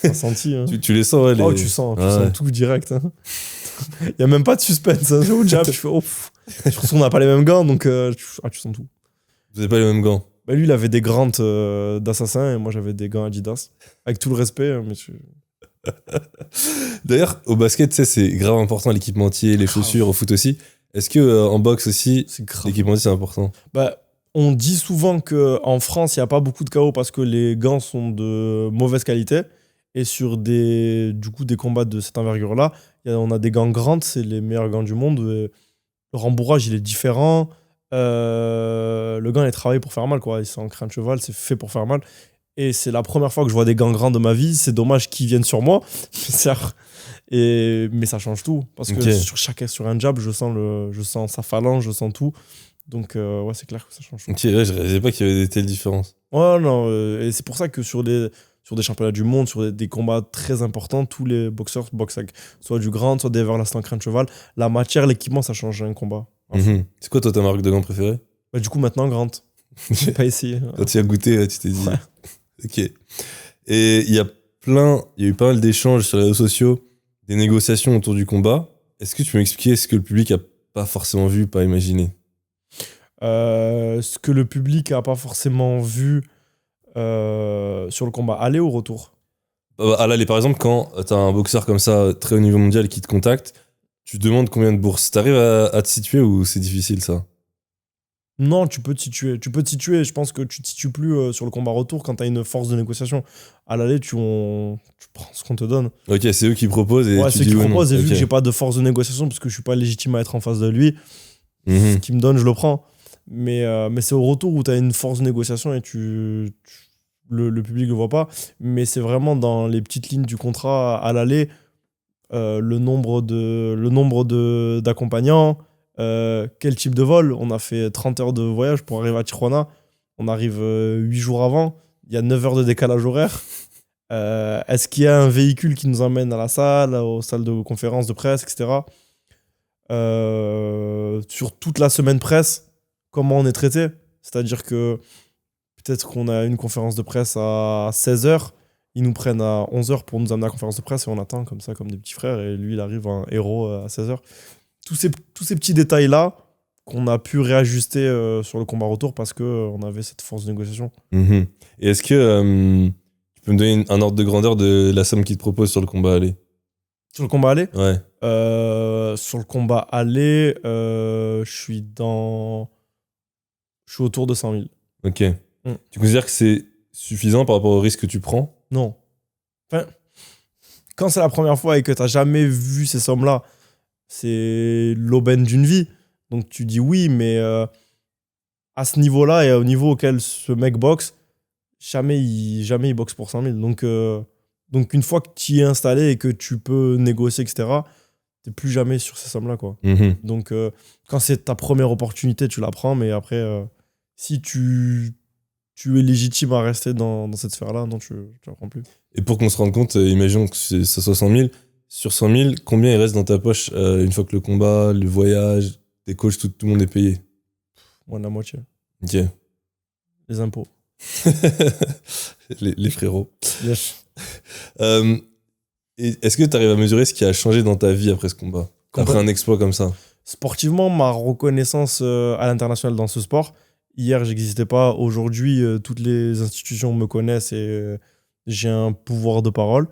T'as senti, hein. Tu les sens, ouais, les... Oh, tu sens ouais. tout direct. Hein. Il n'y a même pas de suspense. Hein. Au jab, je fais ouf. Surtout, on n'a pas les mêmes gants, donc tu sens tout. Vous n'avez pas les mêmes gants? Bah, lui, il avait des grands d'assassin et moi, j'avais des gants Adidas. Avec tout le respect, mais D'ailleurs, au basket, tu sais, c'est grave important l'équipementier, les chaussures, au foot aussi. Est-ce que en boxe aussi, l'équipementier c'est important? Bah, on dit souvent qu'en France, il n'y a pas beaucoup de KO parce que les gants sont de mauvaise qualité. Et sur du coup, des combats de cette envergure-là, on a des gants Grant, c'est les meilleurs gants du monde. Le rembourrage, il est différent. Le gant, il est travaillé pour faire mal, quoi. C'est en crin de cheval, c'est fait pour faire mal. Et c'est la première fois que je vois des gants grands de ma vie. C'est dommage qu'ils viennent sur moi. Mais ça change tout. Parce que sur un jab, je sens sa phalange, je sens tout. Donc, ouais, c'est clair que ça change tout. Ok, ouais, je réalisais pas qu'il y avait des telles différences. Ouais, non. Et c'est pour ça que sur des championnats du monde, sur des combats très importants, tous les boxeurs boxent avec soit du grand, soit des everlast en crin de cheval. La matière, l'équipement, ça change un combat. C'est quoi, toi, ta marque de gants préférée? Bah, du coup, maintenant, Grant. J'ai pas essayé. Quand tu y as goûté, tu t'es dit. Ouais. Ok. Et il y a eu pas mal d'échanges sur les réseaux sociaux, des négociations autour du combat. Est-ce que tu peux m'expliquer ce que le public a pas forcément vu, pas imaginé? Ce que le public a pas forcément vu sur le combat, aller ou retour? Allez, par exemple, quand t'as un boxeur comme ça, très haut niveau mondial, qui te contacte, tu demandes combien de bourses. T'arrives à te situer ou c'est difficile, ça? Non, tu peux te situer. Je pense que tu te situes plus sur le combat retour quand tu as une force de négociation. À l'aller, tu prends ce qu'on te donne. Ok, c'est eux qui proposent et ouais, tu c'est dis eux qui oui, proposent. Et vu ok. que j'ai pas de force de négociation parce que je suis pas légitime à être en face de lui, ce qu'il me donne, je le prends. Mais c'est au retour où tu as une force de négociation et le public le voit pas. Mais c'est vraiment dans les petites lignes du contrat à l'aller, le nombre d'accompagnants. Quel type de vol? On a fait 30 heures de voyage pour arriver à Tijuana. On arrive 8 jours avant. Il y a 9 heures de décalage horaire. Est-ce qu'il y a un véhicule qui nous emmène à la salle, aux salles de conférence, de presse, etc. Sur toute la semaine presse, comment on est traité? C'est-à-dire que peut-être qu'on a une conférence de presse à 16h. Ils nous prennent à 11h pour nous amener à la conférence de presse et on attend comme ça, comme des petits frères. Et lui, il arrive en héros à 16h. Tous ces petits détails-là qu'on a pu réajuster sur le combat retour parce qu'on avait cette force de négociation. Et est-ce que tu peux me donner un ordre de grandeur de la somme qu'ils te proposent sur le combat aller? Sur le combat aller? Ouais. Sur le combat aller, je suis autour de 100 000. Ok. Tu considères que c'est suffisant par rapport au risque que tu prends? Non. Enfin, quand c'est la première fois et que tu n'as jamais vu ces sommes-là, c'est l'aubaine d'une vie. Donc tu dis oui, mais à ce niveau-là et au niveau auquel ce mec boxe, jamais il boxe pour 100 000. Donc une fois que tu y es installé et que tu peux négocier, etc., t'es plus jamais sur ces sommes-là, quoi. Donc quand c'est ta première opportunité, tu la prends, mais après, si tu es légitime à rester dans cette sphère-là, non, tu la prends plus. Et pour qu'on se rende compte, imaginons que ça soit 100 000. Sur 100 000, combien il reste dans ta poche une fois que le combat, le voyage, tes coachs, tout le monde est payé? Moins de la moitié. Ok. Les impôts. les frérots. Yes. Et est-ce que tu arrives à mesurer ce qui a changé dans ta vie après ce combat? Après un exploit comme ça? Sportivement, ma reconnaissance à l'international dans ce sport. Hier, j'existais pas. Aujourd'hui, toutes les institutions me connaissent et j'ai un pouvoir de parole.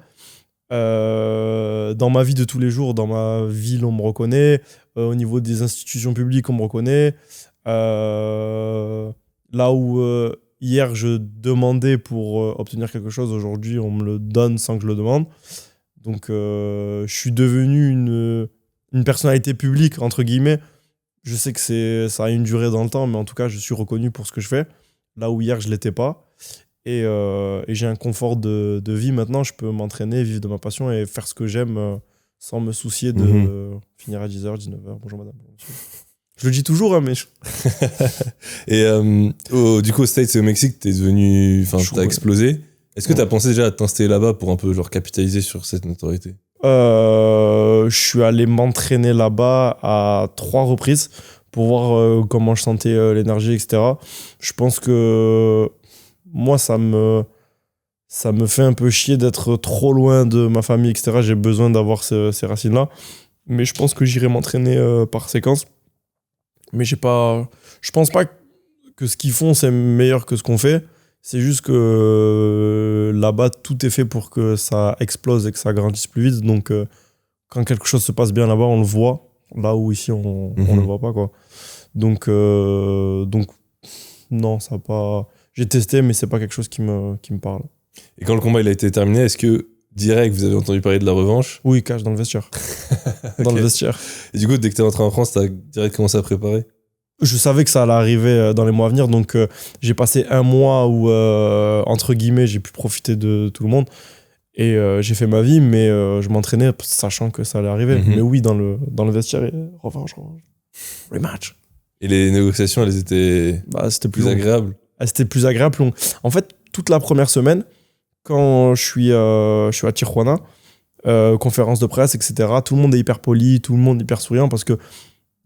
Dans ma vie de tous les jours, dans ma ville, on me reconnaît. Au niveau des institutions publiques, on me reconnaît. Là où hier, je demandais pour obtenir quelque chose, aujourd'hui, on me le donne sans que je le demande. Donc, je suis devenu une personnalité publique, entre guillemets. Je sais que ça a une durée dans le temps, mais en tout cas, je suis reconnu pour ce que je fais. Là où hier, je ne l'étais pas. Et j'ai un confort de vie maintenant. Je peux m'entraîner, vivre de ma passion et faire ce que j'aime sans me soucier de finir à 10h, 19h. Bonjour madame. Je le dis toujours, hein, mais... Et du coup, au States et au Mexique, t'as explosé. Est-ce que tu as pensé déjà à t'installer là-bas pour un peu genre capitaliser sur cette notoriété? Je suis allé m'entraîner là-bas à 3 reprises pour voir comment je sentais l'énergie, etc. Je pense que moi, ça me fait un peu chier d'être trop loin de ma famille, etc. J'ai besoin d'avoir ces racines-là. Mais je pense que j'irai m'entraîner par séquence. Mais je pense pas que ce qu'ils font, c'est meilleur que ce qu'on fait. C'est juste que là-bas, tout est fait pour que ça explose et que ça grandisse plus vite. Donc, quand quelque chose se passe bien là-bas, on le voit. Là où ici, on le voit pas, quoi. Donc non, ça a pas... J'ai testé, mais c'est pas quelque chose qui me parle. Et quand le combat il a été terminé, est-ce que direct vous avez entendu parler de la revanche? Oui, cash dans le vestiaire. Dans le vestiaire. Et du coup, dès que t'es rentré en France, t'as direct commencé à préparer? Je savais que ça allait arriver dans les mois à venir, donc j'ai passé un mois où, entre guillemets, j'ai pu profiter de tout le monde. Et j'ai fait ma vie, mais je m'entraînais sachant que ça allait arriver. Mais oui, dans le vestiaire, revanche. Rematch. Et les négociations, elles étaient c'était plus agréables? C'était plus agréable. En fait, toute la première semaine, quand je suis à Tijuana, conférence de presse, etc., tout le monde est hyper poli, tout le monde est hyper souriant parce que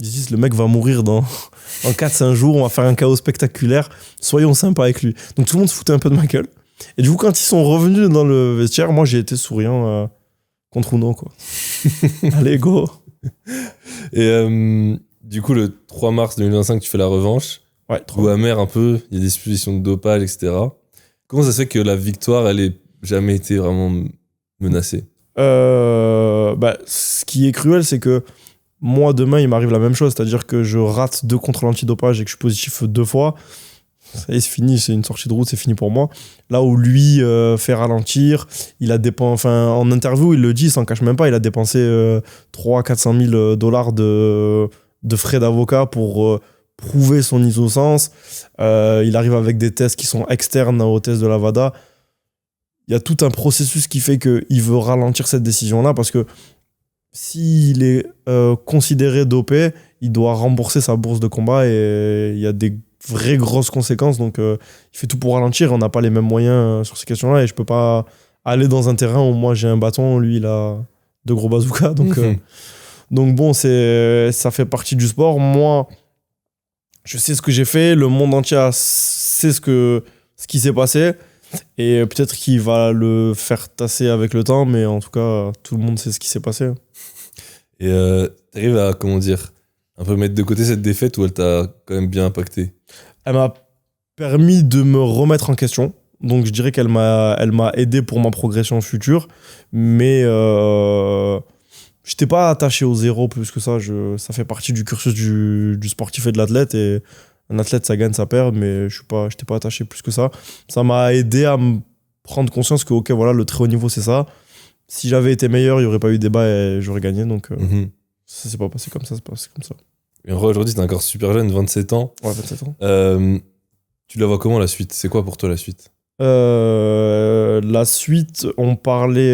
ils disent le mec va mourir dans 4-5 jours, on va faire un chaos spectaculaire, soyons sympas avec lui. Donc tout le monde se foutait un peu de ma gueule. Et du coup, quand ils sont revenus dans le vestiaire, moi j'ai été souriant contre Uno, quoi. Allez, go. Et du coup, le 3 mars 2025, tu fais la revanche. Ouais, goût amer un peu, il y a des suspicions de dopage, etc. Comment ça se fait que la victoire, elle ait jamais été vraiment menacée? Ce qui est cruel, c'est que moi, demain, il m'arrive la même chose. C'est-à-dire que je rate 2 contrôles antidopage et que je suis positif 2 fois. Ça y est, c'est fini, c'est une sortie de route, c'est fini pour moi. Là où lui fait ralentir, il a dépensé, en interview, il le dit, il s'en cache même pas, il a dépensé 300 000 à $400 000 de frais d'avocat pour prouver son innocence. Il arrive avec des tests qui sont externes aux tests de la WADA. Il y a tout un processus qui fait qu'il veut ralentir cette décision-là parce que s'il est considéré dopé, il doit rembourser sa bourse de combat et il y a des vraies grosses conséquences. Donc, il fait tout pour ralentir. On n'a pas les mêmes moyens sur ces questions-là et je peux pas aller dans un terrain où moi j'ai un bâton, lui il a 2 gros bazookas. Donc bon, ça fait partie du sport. Moi, je sais ce que j'ai fait. Le monde entier sait ce qui s'est passé. Et peut-être qu'il va le faire tasser avec le temps, mais en tout cas, tout le monde sait ce qui s'est passé. Et t'arrives à, comment dire, un peu mettre de côté cette défaite ou elle t'a quand même bien impacté? Elle m'a permis de me remettre en question. Donc je dirais qu'elle m'a aidé pour ma progression future. Mais j'étais pas attaché au zéro plus que ça. Ça fait partie du cursus du sportif et de l'athlète. Et un athlète, ça gagne, ça perd, mais j'étais pas attaché plus que ça. Ça m'a aidé à me prendre conscience que, ok, voilà, le très haut niveau, c'est ça. Si j'avais été meilleur, il n'y aurait pas eu débat et j'aurais gagné. Donc, ça s'est pas passé comme ça, c'est passé comme ça. Et en vrai, aujourd'hui, t'es encore super jeune, 27 ans. Ouais, 27 ans. Tu la vois comment, la suite? C'est quoi pour toi, la suite? La suite, on parlait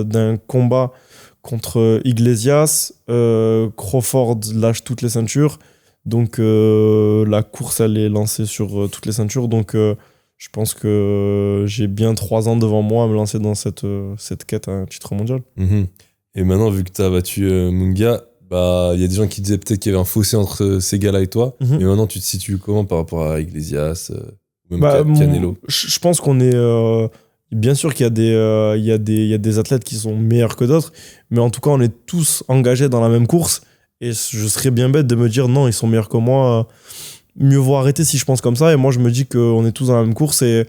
d'un combat contre Iglesias. Crawford lâche toutes les ceintures. Donc la course elle est lancée sur toutes les ceintures, donc je pense que j'ai bien 3 ans devant moi à me lancer dans cette quête à un titre mondial. Et maintenant, vu que tu as battu Munga, bah il y a des gens qui disaient peut-être qu'il y avait un fossé entre ces gars-là et toi, mais maintenant tu te situes comment par rapport à Iglesias ou même Canelo? Je pense qu'on est bien sûr qu'il y a des athlètes qui sont meilleurs que d'autres, mais en tout cas on est tous engagés dans la même course. Et je serais bien bête de me dire non, ils sont meilleurs que moi. Mieux vaut arrêter si je pense comme ça. Et moi, je me dis qu'on est tous dans la même course. Et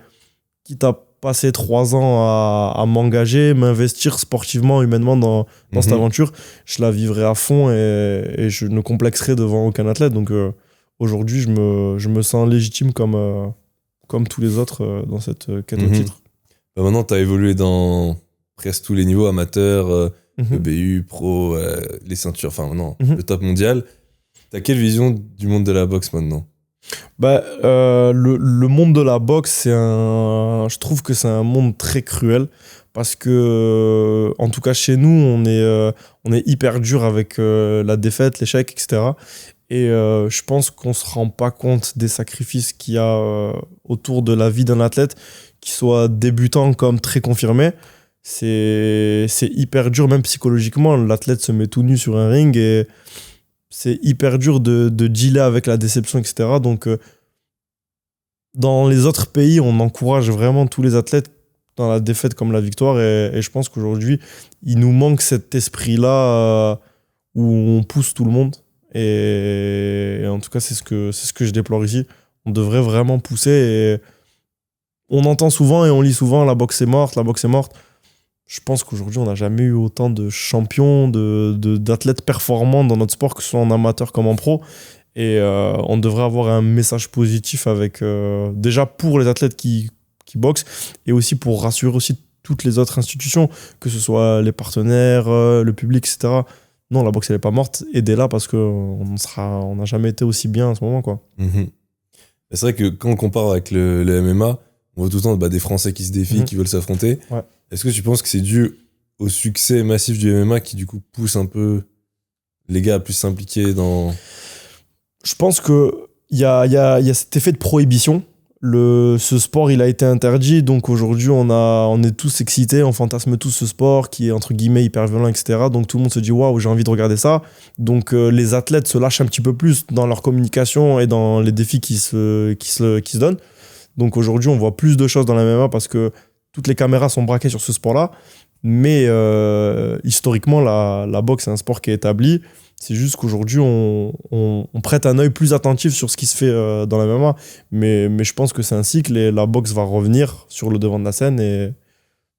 quitte à passer 3 ans à m'engager, m'investir sportivement, humainement dans cette aventure, je la vivrai à fond et je ne complexerai devant aucun athlète. Donc aujourd'hui, je me sens légitime comme tous les autres dans cette quête au titre. Bah maintenant, tu as évolué dans presque tous les niveaux, amateurs, le BU, pro, les ceintures, enfin non, le top mondial. T'as quelle vision du monde de la boxe maintenant? Le monde de la boxe, je trouve que c'est un monde très cruel parce que, en tout cas chez nous, on est hyper dur avec la défaite, l'échec, etc. Et je pense qu'on se rend pas compte des sacrifices qu'il y a autour de la vie d'un athlète qu'ils soient débutants comme très confirmés, c'est hyper dur, même psychologiquement. L'athlète se met tout nu sur un ring et c'est hyper dur de dealer avec la déception, etc. Donc, dans les autres pays, on encourage vraiment tous les athlètes dans la défaite comme la victoire. Et je pense qu'aujourd'hui, il nous manque cet esprit-là où on pousse tout le monde. Et en tout cas, c'est ce que je déplore ici. On devrait vraiment pousser. Et on entend souvent et on lit souvent la boxe est morte, la boxe est morte. Je pense qu'aujourd'hui, on n'a jamais eu autant de champions, d'athlètes performants dans notre sport, que ce soit en amateur comme en pro. Et on devrait avoir un message positif avec, déjà pour les athlètes qui boxent et aussi pour rassurer aussi toutes les autres institutions, que ce soit les partenaires, le public, etc. Non, la boxe, elle n'est pas morte. Aidez-la parce qu'on n'a jamais été aussi bien à ce moment, quoi. C'est vrai que quand on compare avec le MMA, on voit tout le temps des Français qui se défient, qui veulent s'affronter. Ouais. Est-ce que tu penses que c'est dû au succès massif du MMA qui, du coup, pousse un peu les gars à plus s'impliquer dans... Je pense qu'il y a cet effet de prohibition. Ce sport, il a été interdit. Donc aujourd'hui, on est tous excités, on fantasme tous ce sport qui est entre guillemets hyper violent, etc. Donc tout le monde se dit waouh, j'ai envie de regarder ça. Donc les athlètes se lâchent un petit peu plus dans leur communication et dans les défis qui se donnent. Donc aujourd'hui, on voit plus de choses dans la MMA parce que toutes les caméras sont braquées sur ce sport-là. Mais historiquement, la boxe, c'est un sport qui est établi. C'est juste qu'aujourd'hui, on prête un œil plus attentif sur ce qui se fait dans la MMA. Mais je pense que c'est un cycle et la boxe va revenir sur le devant de la scène.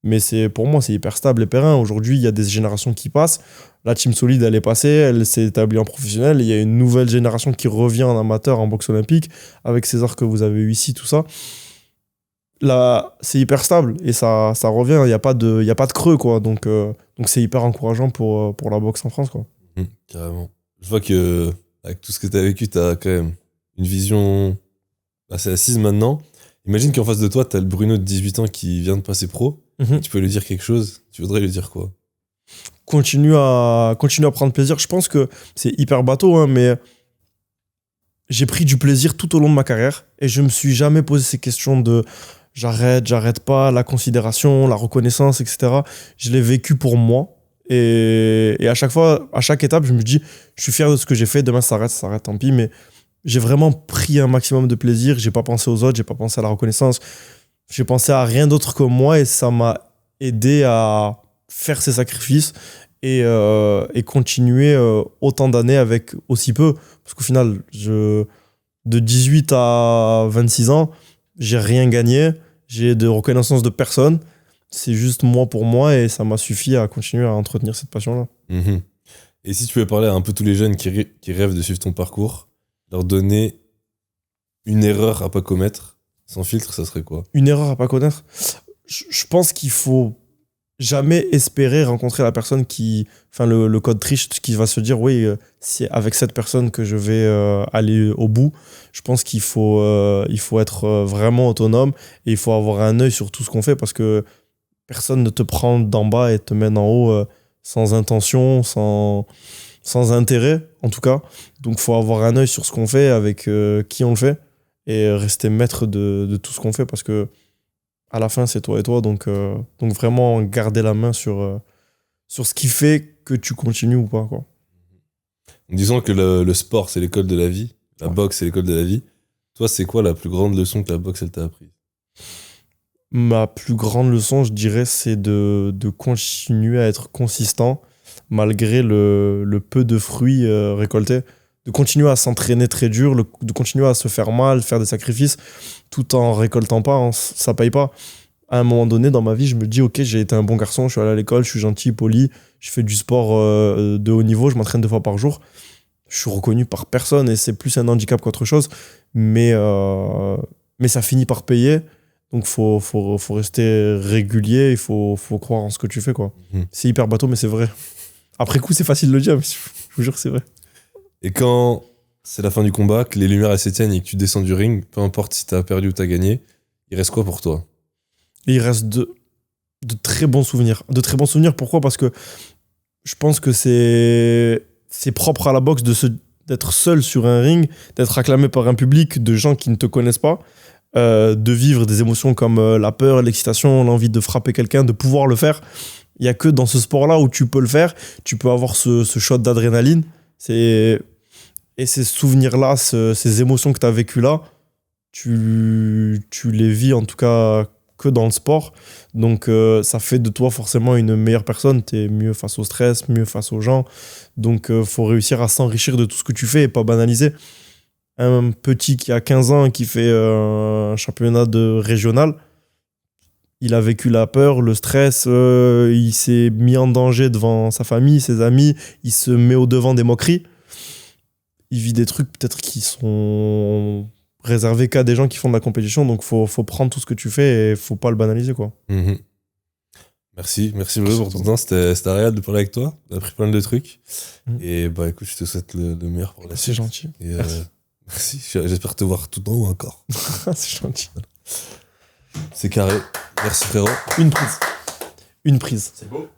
Mais pour moi, c'est hyper stable et périn. Aujourd'hui, il y a des générations qui passent. La Team Solide, elle est passée, elle s'est établie en professionnel. Il y a une nouvelle génération qui revient en amateur, en boxe olympique, avec César que vous avez eu ici, tout ça. Là, c'est hyper stable et ça revient. Il n'y a pas de creux, quoi. Donc c'est hyper encourageant pour la boxe en France, quoi. Carrément. Je vois que avec tout ce que tu as vécu, tu as quand même une vision assez assise maintenant. Imagine qu'en face de toi, tu as le Bruno de 18 ans qui vient de passer pro. Tu peux lui dire quelque chose. Tu voudrais lui dire quoi? Continue à prendre plaisir. Je pense que c'est hyper bateau, hein, mais j'ai pris du plaisir tout au long de ma carrière et je me suis jamais posé ces questions de j'arrête pas, la considération, la reconnaissance, etc. Je l'ai vécu pour moi. Et à chaque fois, à chaque étape, je me dis, je suis fier de ce que j'ai fait, demain ça s'arrête, tant pis. Mais j'ai vraiment pris un maximum de plaisir. J'ai pas pensé aux autres, j'ai pas pensé à la reconnaissance. J'ai pensé à rien d'autre que moi et ça m'a aidé à faire ces sacrifices et continuer autant d'années avec aussi peu. Parce qu'au final, de 18 à 26 ans, j'ai rien gagné. J'ai de reconnaissance de personne. C'est juste moi pour moi et ça m'a suffi à continuer à entretenir cette passion-là. Et si tu pouvais parler à un peu tous les jeunes qui rêvent de suivre ton parcours, leur donner une erreur à pas commettre, sans filtre, ça serait quoi? Une erreur à pas connaître? Je pense qu'il faut jamais espérer rencontrer la personne le code triche, qui va se dire oui, c'est avec cette personne que je vais aller au bout. Je pense qu'il faut être vraiment autonome et il faut avoir un œil sur tout ce qu'on fait parce que personne ne te prend d'en bas et te mène en haut sans intention, sans intérêt, en tout cas. Donc, il faut avoir un œil sur ce qu'on fait, avec qui on le fait, et rester maître de tout ce qu'on fait, parce que à la fin, c'est toi et toi. Donc vraiment, garder la main sur ce qui fait que tu continues ou pas, quoi. Disons que le sport, c'est l'école de la vie. La boxe, c'est l'école de la vie. Toi, c'est quoi la plus grande leçon que la boxe, elle t'a apprise? Ma plus grande leçon, je dirais, c'est de continuer à être consistant malgré le peu de fruits récoltés. De continuer à s'entraîner très dur, de continuer à se faire mal, faire des sacrifices, tout en récoltant pas, hein, ça paye pas. À un moment donné, dans ma vie, je me dis, ok, j'ai été un bon garçon, je suis allé à l'école, je suis gentil, poli, je fais du sport de haut niveau, je m'entraîne 2 fois par jour. Je suis reconnu par personne et c'est plus un handicap qu'autre chose. Mais ça finit par payer. Donc, faut rester régulier, il faut croire en ce que tu fais, quoi. C'est hyper bateau, mais c'est vrai. Après coup, c'est facile de le dire, mais je vous jure que c'est vrai. Et quand c'est la fin du combat, que les lumières elles s'éteignent et que tu descends du ring, peu importe si t'as perdu ou t'as gagné, il reste quoi pour toi? Et il reste de très bons souvenirs. De très bons souvenirs, pourquoi? Parce que je pense que c'est propre à la boxe d'être seul sur un ring, d'être acclamé par un public de gens qui ne te connaissent pas. de vivre des émotions comme la peur, l'excitation, l'envie de frapper quelqu'un, de pouvoir le faire. Il n'y a que dans ce sport-là où tu peux le faire, tu peux avoir ce shot d'adrénaline. Et ces souvenirs-là, ces émotions que tu as vécues là, tu les vis en tout cas que dans le sport. Donc ça fait de toi forcément une meilleure personne. Tu es mieux face au stress, mieux face aux gens. Donc faut réussir à s'enrichir de tout ce que tu fais et pas banaliser. Un petit qui a 15 ans qui fait un championnat de régional, il a vécu la peur, le stress, il s'est mis en danger devant sa famille, ses amis, il se met au devant des moqueries. Il vit des trucs peut-être qui sont réservés qu'à des gens qui font de la compétition, donc faut prendre tout ce que tu fais et faut pas le banaliser, quoi. Merci Bruno pour ton temps, c'était agréable de parler avec toi, on a appris plein de trucs. Et bah écoute, je te souhaite le meilleur pour la suite. C'est gentil. Et, merci, j'espère te voir tout en haut encore. C'est gentil. C'est carré, merci frérot. Une prise. C'est beau.